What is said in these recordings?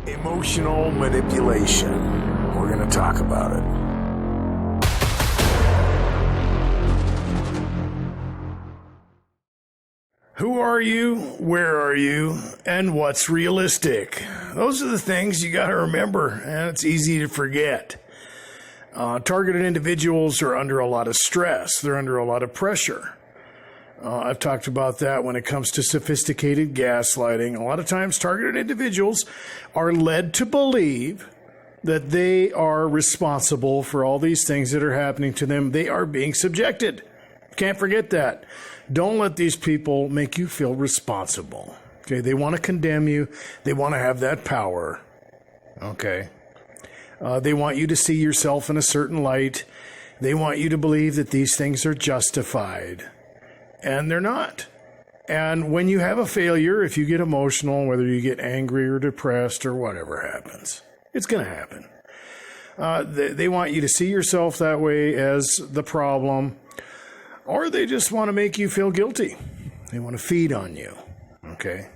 Emotional manipulation. We're going to talk about it. Who are you? Where are you? And what's realistic? Those are the things you got to remember, and it's easy to forget. Targeted individuals are under a lot of stress. They're under a lot of pressure. I've talked about that when it comes to sophisticated gaslighting. A lot of times targeted individuals are led to believe that they are responsible for all these things that are happening to them. They are being subjected. Can't forget that. Don't let these people make you feel responsible. Okay, they want to condemn you. They want to have that power. Okay. They want you to see yourself in a certain light. They want you to believe that these things are justified. And they're not. And when you have a failure, if you get emotional, whether you get angry or depressed or whatever happens, it's going to happen. They want you to see yourself that way as the problem, or they just want to make you feel guilty. They want to feed on you. Okay.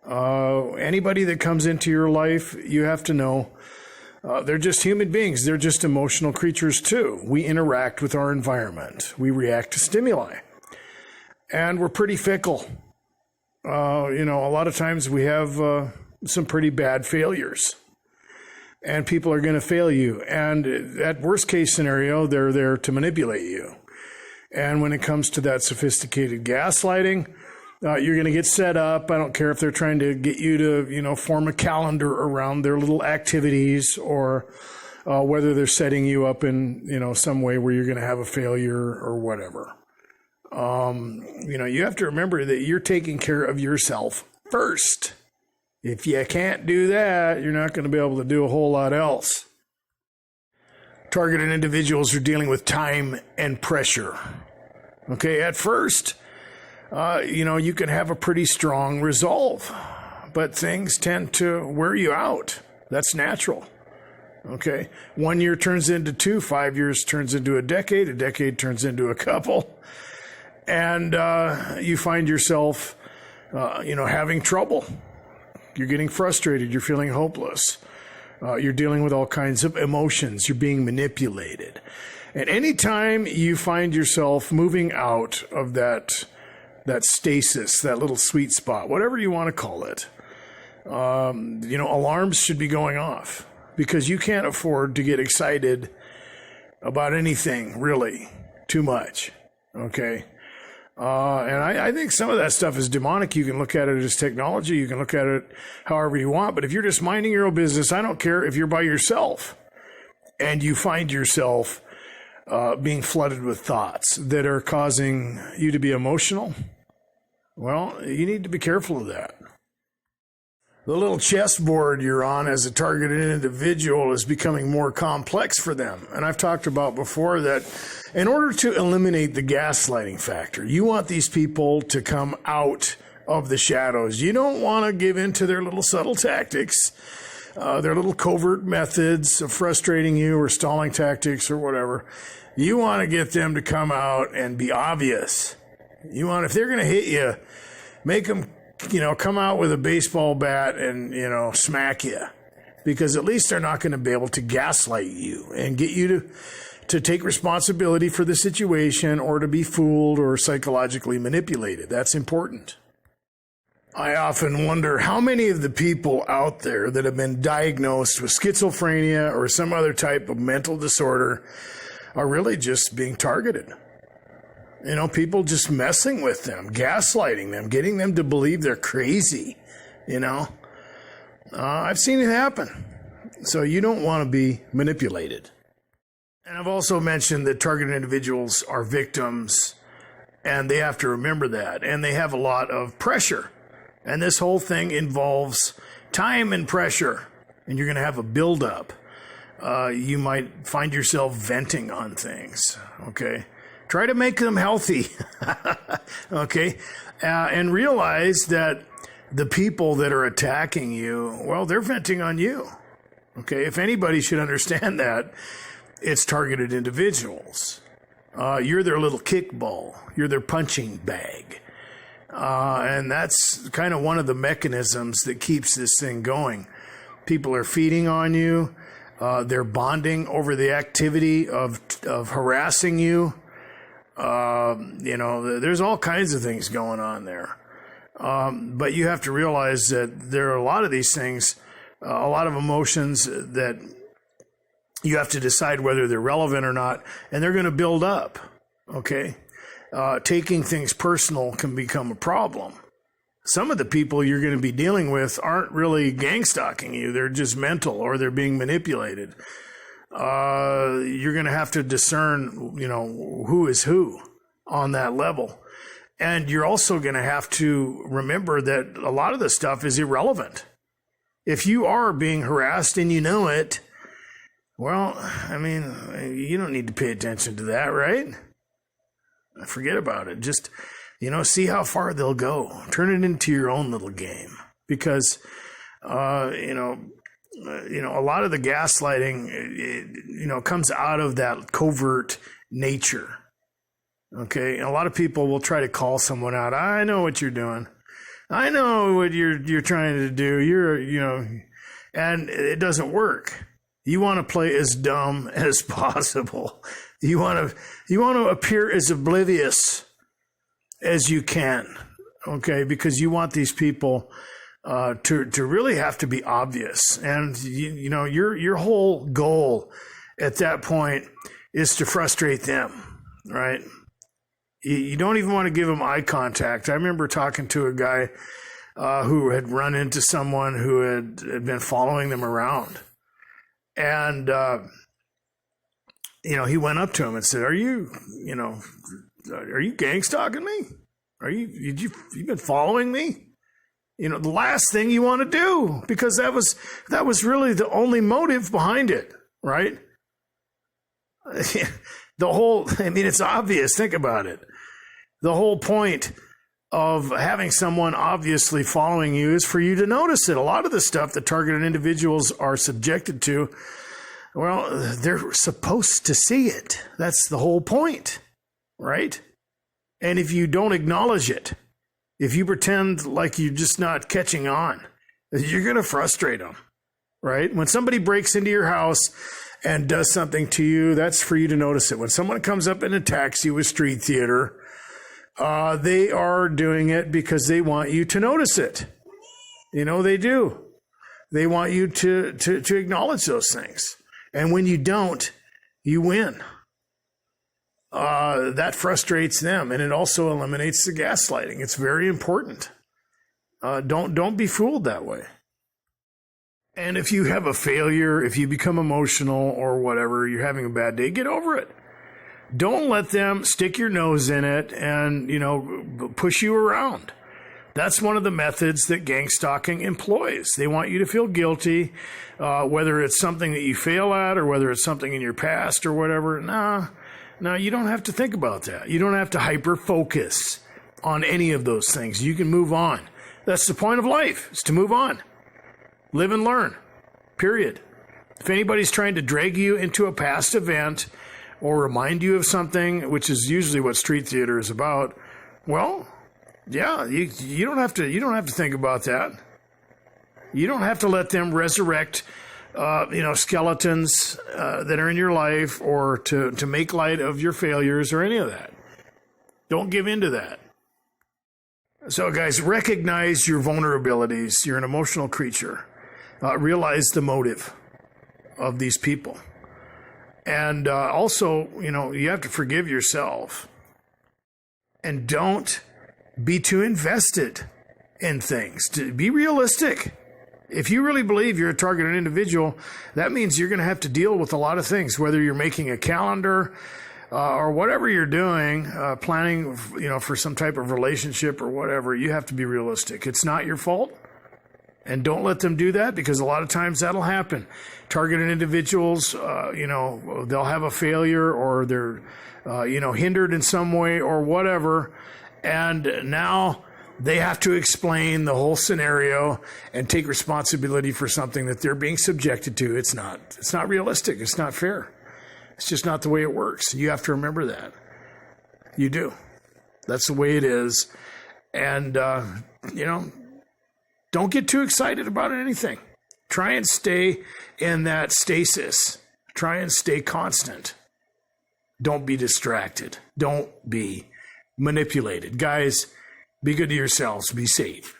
Anybody that comes into your life, you have to know they're just human beings. They're just emotional creatures too. We interact with our environment. We react to stimuli. And we're pretty fickle. A lot of times we have some pretty bad failures. And people are going to fail you. And at worst case scenario, they're there to manipulate you. And when it comes to that sophisticated gaslighting, you're going to get set up. I don't care if they're trying to get you to, form a calendar around their little activities, or whether they're setting you up in, some way where you're going to have a failure or whatever. You have to remember that you're taking care of yourself first. If you can't do that, you're not going to be able to do a whole lot else. Targeted individuals are dealing with time and pressure. Okay, at first, you can have a pretty strong resolve, but things tend to wear you out. That's natural. Okay, 1 year turns into 2, 5 years turns into a decade turns into a couple. And you find yourself, having trouble. You're getting frustrated. You're feeling hopeless. You're dealing with all kinds of emotions. You're being manipulated. And anytime you find yourself moving out of that stasis, that little sweet spot, whatever you want to call it, alarms should be going off, because you can't afford to get excited about anything, really, too much. Okay? And I think some of that stuff is demonic. You can look at it as technology. You can look at it however you want. But if you're just minding your own business, I don't care if you're by yourself and you find yourself being flooded with thoughts that are causing you to be emotional, well, you need to be careful of that. The little chessboard you're on as a targeted individual is becoming more complex for them. And I've talked about before that in order to eliminate the gaslighting factor, you want these people to come out of the shadows. You don't want to give in to their little subtle tactics, their little covert methods of frustrating you, or stalling tactics or whatever. You want to get them to come out and be obvious. You want, if they're going to hit you, make them come out with a baseball bat and, smack you, because at least they're not going to be able to gaslight you and get you to take responsibility for the situation, or to be fooled or psychologically manipulated. That's important. I often wonder how many of the people out there that have been diagnosed with schizophrenia or some other type of mental disorder are really just being targeted. People just messing with them, gaslighting them, getting them to believe they're crazy, I've seen it happen. So you don't want to be manipulated. And I've also mentioned that targeted individuals are victims, and they have to remember that. And they have a lot of pressure. And this whole thing involves time and pressure. And you're going to have a buildup. You might find yourself venting on things, okay? Try to make them healthy, okay? And realize that the people that are attacking you, well, they're venting on you, okay? If anybody should understand that, it's targeted individuals. You're their little kickball. You're their punching bag. And that's kind of one of the mechanisms that keeps this thing going. People are feeding on you. They're bonding over the activity of harassing you. There's all kinds of things going on there. But you have to realize that there are a lot of these things, a lot of emotions that you have to decide whether they're relevant or not, and they're going to build up, okay? Taking things personal can become a problem. Some of the people you're going to be dealing with aren't really gangstalking you. They're just mental, or they're being manipulated. You're going to have to discern, who is who on that level. And you're also going to have to remember that a lot of the stuff is irrelevant. If you are being harassed and you know it, well, you don't need to pay attention to that, right? Forget about it. Just, see how far they'll go. Turn it into your own little game. Because, a lot of the gaslighting, comes out of that covert nature. Okay, and a lot of people will try to call someone out. I know what you're doing. I know what you're trying to do. And it doesn't work. You want to play as dumb as possible. You want to appear as oblivious as you can. Okay, because you want these people to really have to be obvious. And your whole goal at that point is to frustrate them, right? You don't even want to give them eye contact. I remember talking to a guy who had run into someone who had been following them around. And, he went up to him and said, are you gangstalking me? You've been following me? The last thing you want to do, because that was really the only motive behind it, right? It's obvious. Think about it. The whole point of having someone obviously following you is for you to notice it. A lot of the stuff that targeted individuals are subjected to, well, they're supposed to see it. That's the whole point, right? And if you don't acknowledge it, if you pretend like you're just not catching on, you're going to frustrate them, right? When somebody breaks into your house and does something to you, that's for you to notice it. When someone comes up and attacks you with street theater, they are doing it because they want you to notice it. They do. They want you to acknowledge those things. And when you don't, you win. That frustrates them, and it also eliminates the gaslighting. It's very important. Don't be fooled that way. And if you have a failure, if you become emotional or whatever, you're having a bad day, get over it. Don't let them stick your nose in it and, push you around. That's one of the methods that gangstalking employs. They want you to feel guilty, whether it's something that you fail at or whether it's something in your past or whatever. No, you don't have to think about that. You don't have to hyper-focus on any of those things. You can move on. That's the point of life, is to move on. Live and learn, period. If anybody's trying to drag you into a past event or remind you of something, which is usually what street theater is about, well, yeah, you don't have to think about that. You don't have to let them resurrect skeletons that are in your life, or to make light of your failures or any of that. Don't give in to that. So guys, recognize your vulnerabilities. You're an emotional creature. Realize the motive of these people. And also, you have to forgive yourself. And don't be too invested in things. Be realistic. If you really believe you're a targeted individual, that means you're going to have to deal with a lot of things, whether you're making a calendar or whatever you're doing, planning, for some type of relationship or whatever. You have to be realistic. It's not your fault. And don't let them do that, because a lot of times that'll happen. Targeted individuals, they'll have a failure, or they're, hindered in some way or whatever. And now they have to explain the whole scenario and take responsibility for something that they're being subjected to. It's not realistic. It's not fair. It's just not the way it works. You have to remember that. You do. That's the way it is. And, don't get too excited about anything. Try and stay in that stasis. Try and stay constant. Don't be distracted. Don't be manipulated. Guys, be good to yourselves. Be safe.